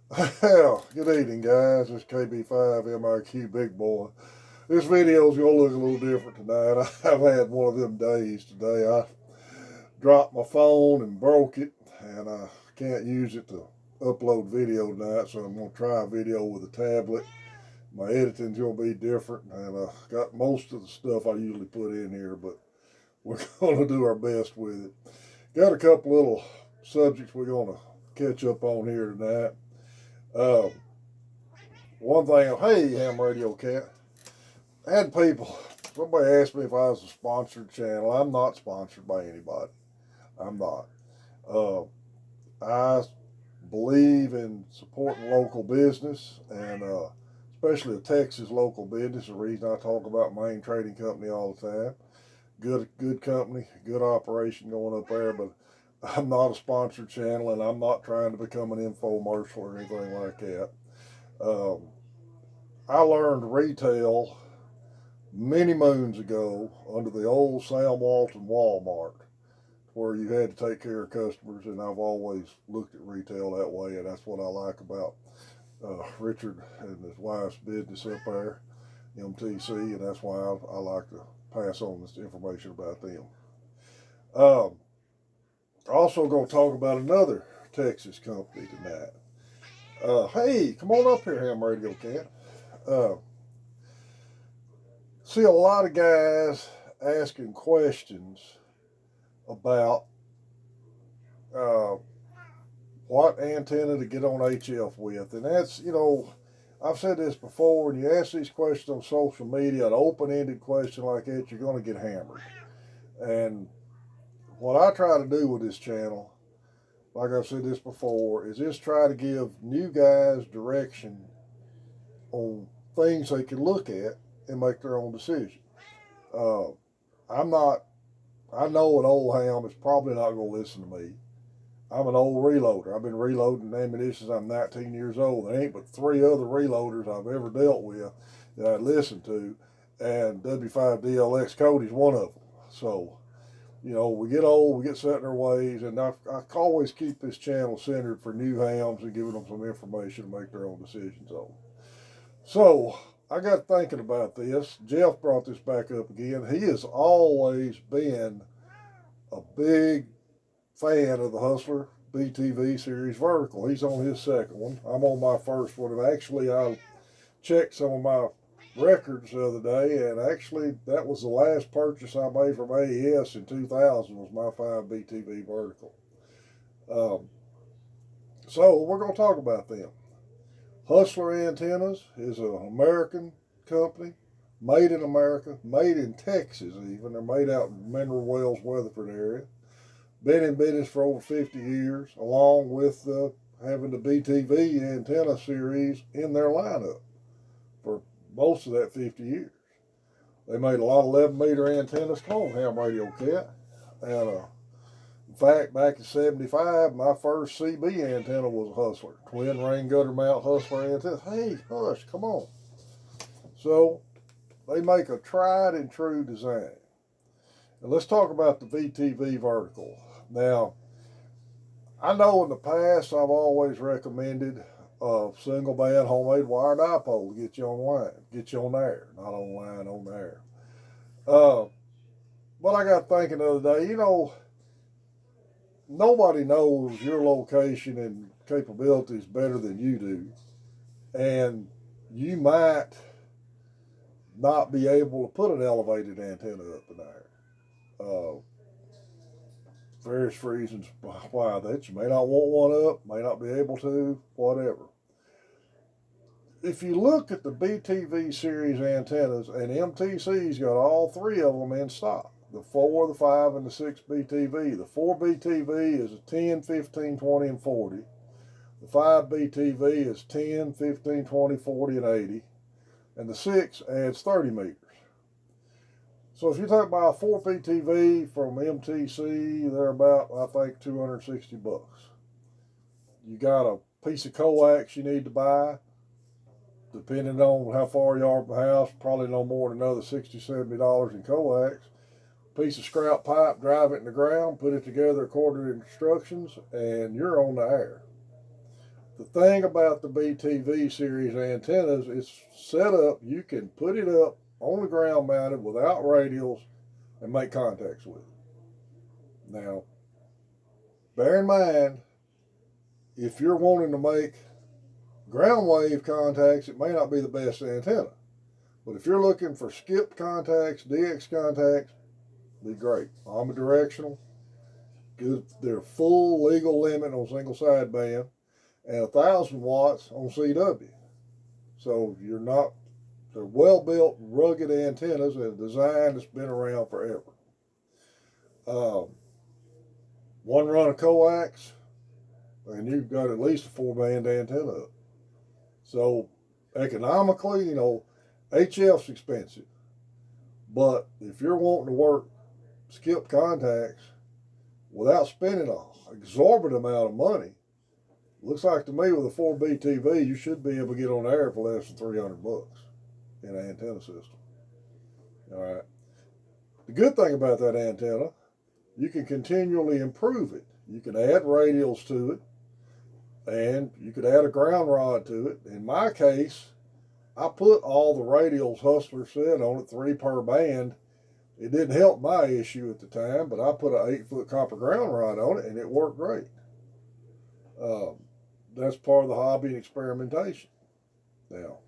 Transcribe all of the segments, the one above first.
Well, good evening, guys. It's KB5 MIQ Big Boy. This video is going to look a little different tonight. I've had one of them days today. I dropped my phone and broke it, and I can't use it to upload video tonight, so I'm going to try a video with a tablet. My editing's going to be different, and I got most of the stuff I usually put in here, but we're going to do our best with it. Got a couple little subjects we're going to catch up on here tonight. Um, One thing, hey, Ham Radio Cat, I had people, somebody asked me if I was a sponsored channel. I'm not sponsored by anybody. I'm not. Uh, I believe in supporting local business and especially a Texas local business. The reason I talk about Main Trading Company all the time. Good company, good operation going up there, but I'm not a sponsored channel and I'm not trying to become an infomercial or anything like that. Um, I learned retail many moons ago under the old Sam Walton Walmart, where you had to take care of customers, and I've always looked at retail that way, and that's what I like about Richard and his wife's business up there, MTC, and that's why I like to pass on this information about them. Um, Also, going to talk about another Texas company tonight. Hey, come on up here, Ham Radio Cat. Uh, See a lot of guys asking questions about uh, what antenna to get on HF with. And that's, I've said this before, when you ask these questions on social media, an open ended question like that, you're going to get hammered. And what I try to do with this channel, like I've said this before, is just try to give new guys direction on things they can look at and make their own decision. Uh, I'm not, I know an old ham is probably not going to listen to me. I'm an old reloader. I've been reloading ammunition since I'm 19 years old. There ain't but three other reloaders I've ever dealt with that I listened to, and W5DLX Cody's one of them. So, we get old, we get set in our ways, and I always keep this channel centered for new hams and giving them some information to make their own decisions on. So, I got thinking about this. Jeff brought this back up again. He has always been a big fan of the Hustler BTV Series vertical. He's on his second one. I'm on my first one. And actually, I checked some of my records the other day, and actually, that was the last purchase I made from AES in 2000 was my 5BTV vertical. Um, so, we're going to talk about them. Hustler Antennas is an American company, made in America, made in Texas even. They're made out in Mineral Wells, Weatherford area. Been in business for over 50 years, along with having the BTV antenna series in their lineup for most of that 50 years. They made a lot of 11-meter antennas. Come on, Ham Radio Cat. And in fact, back in '75, my first CB antenna was a Hustler, twin ring gutter mount Hustler antenna. Hey, hush, come on. So they make a tried and true design. And let's talk about the VTV vertical. Now, I know in the past I've always recommended a single band homemade wire dipole to get you online, get you on air, not online, on air. Uh, but I got thinking the other day, nobody knows your location and capabilities better than you do. And you might not be able to put an elevated antenna up in there. Uh, Various reasons why that you may not want one up, may not be able to, whatever. If you look at the BTV series antennas, and MTC's got all three of them in stock, the 4, the 5, and the 6 BTV. The 4 BTV is a 10, 15, 20, and 40. The 5 BTV is 10, 15, 20, 40, and 80. And the 6 adds 30 meters. So if you take by a 4 BTV from MTC, they're about, I think, $260. You got a piece of coax you need to buy, depending on how far you are from the house, probably no more than another $60, $70 in coax. Piece of scrap pipe, drive it in the ground, put it together according to instructions, and you're on the air. the thing about the BTV series antennas, it's set up, you can put it up on the ground mounted without radials and make contacts with it. Now, bear in mind, if you're wanting to make ground wave contacts, it may not be the best antenna. But if you're looking for skip contacts, DX contacts, be great. Omnidirectional, good. They're full legal limit on single sideband and 1,000 watts on CW. So they're well built, rugged antennas and a design that's been around forever. One run of coax, and you've got at least a 4-band antenna up. So economically, HF's expensive. But if you're wanting to work skip contacts without spending an exorbitant amount of money, looks like to me with a 4BTV, you should be able to get on air for less than $300 in an antenna system. All right. The good thing about that antenna, you can continually improve it. You can add radials to it, and you could add a ground rod to it. In my case, I put all the radials Hustler said on it, 3 per band. It didn't help my issue at the time, but I put an 8-foot copper ground rod on it, and it worked great. That's part of the hobby and experimentation. Now,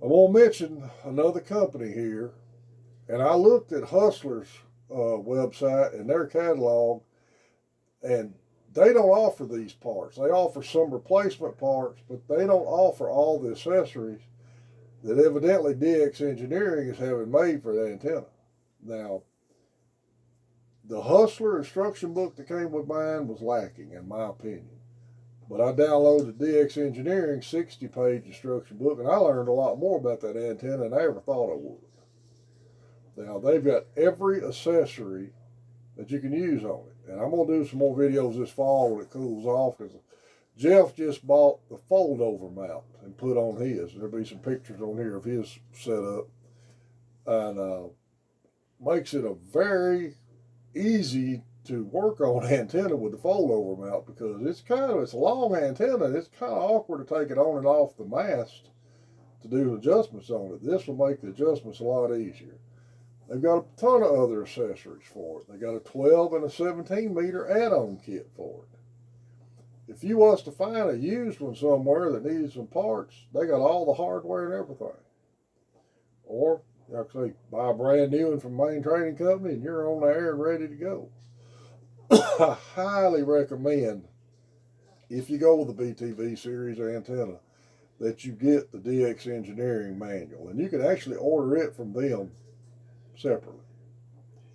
I want to mention another company here, and I looked at Hustler's website and their catalog, and they don't offer these parts. They offer some replacement parts, but they don't offer all the accessories that evidently DX Engineering is having made for the antenna. Now, the Hustler instruction book that came with mine was lacking, in my opinion. But I downloaded the DX Engineering 60-page instruction book, and I learned a lot more about that antenna than I ever thought I would. Now, they've got every accessory that you can use on it. And I'm going to do some more videos this fall when it cools off, because Jeff just bought the fold-over mount and put on his. There'll be some pictures on here of his setup. And makes it a very easy to work on antenna with the fold-over mount, because it's a long antenna. It's kind of awkward to take it on and off the mast to do adjustments on it. This will make the adjustments a lot easier. They've got a ton of other accessories for it. They got a 12 and a 17 meter add-on kit for it. If you was to find a used one somewhere that needed some parts, they got all the hardware and everything. Or, like I say, buy a brand new one from Main Trading Company and you're on the air and ready to go. I highly recommend, if you go with the BTV series antenna, that you get the DX Engineering manual. And you can actually order it from them separately.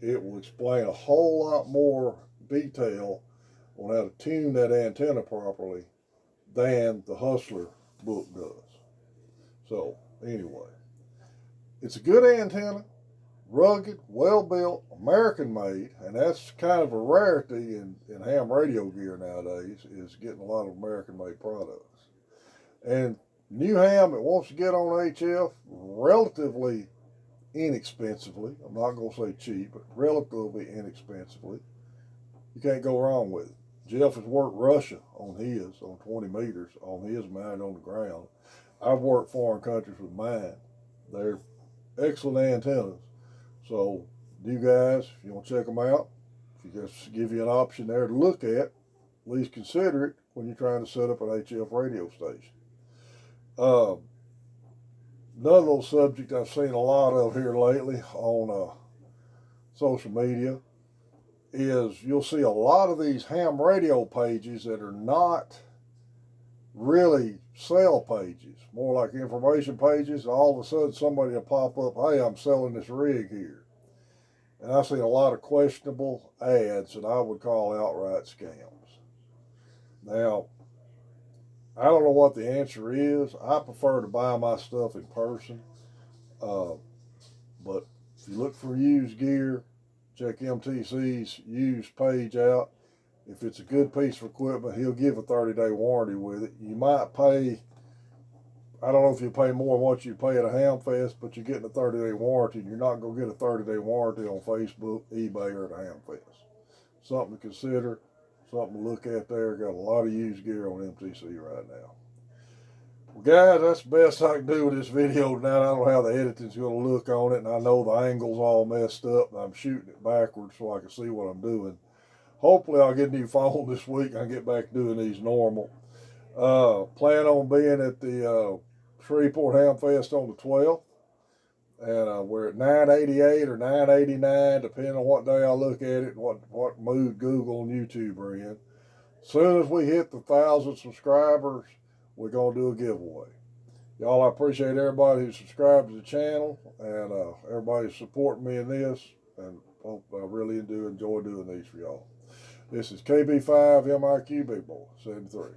It will explain a whole lot more detail on how to tune that antenna properly than the Hustler book does. So, anyway, it's a good antenna, rugged, well-built, American-made, and that's kind of a rarity in ham radio gear nowadays, is getting a lot of American-made products. And new ham that wants to get on HF relatively inexpensively, I'm not going to say cheap, but relatively inexpensively, you can't go wrong with it. Jeff has worked Russia on 20 meters, on his mounted on the ground. I've worked foreign countries with mine. They're excellent antennas. So, you guys, if you want to check them out, if you just give you an option there to look at least consider it when you're trying to set up an HF radio station. Another little subject I've seen a lot of here lately on social media is you'll see a lot of these ham radio pages that are not really sale pages, more like information pages. All of a sudden somebody will pop up, hey, I'm selling this rig here. And I've seen a lot of questionable ads that I would call outright scams. Now, I don't know what the answer is. I prefer to buy my stuff in person. But if you look for used gear, check MTC's used page out. If it's a good piece of equipment, he'll give a 30-day warranty with it. You might pay, I don't know if you pay more than what you pay at a ham fest, but you're getting a 30-day warranty, and you're not going to get a 30-day warranty on Facebook, eBay, or at a ham fest. Something to consider, something to look at there. Got a lot of used gear on MTC right now. Well, guys, that's the best I can do with this video tonight. I don't know how the editing's going to look on it, and I know the angle's all messed up, and I'm shooting it backwards so I can see what I'm doing. Hopefully, I'll get a new phone this week and I get back to doing these normal. Plan on being at the Shreveport Ham Fest on the 12th. And we're at 988 or 989, depending on what day I look at it, what mood Google and YouTube are in. As soon as we hit the 1,000 subscribers, we're going to do a giveaway. Y'all, I appreciate everybody who subscribed to the channel and everybody supporting me in this. And hope I really do enjoy doing these for y'all. This is KB5 MIQ Big Boy 73.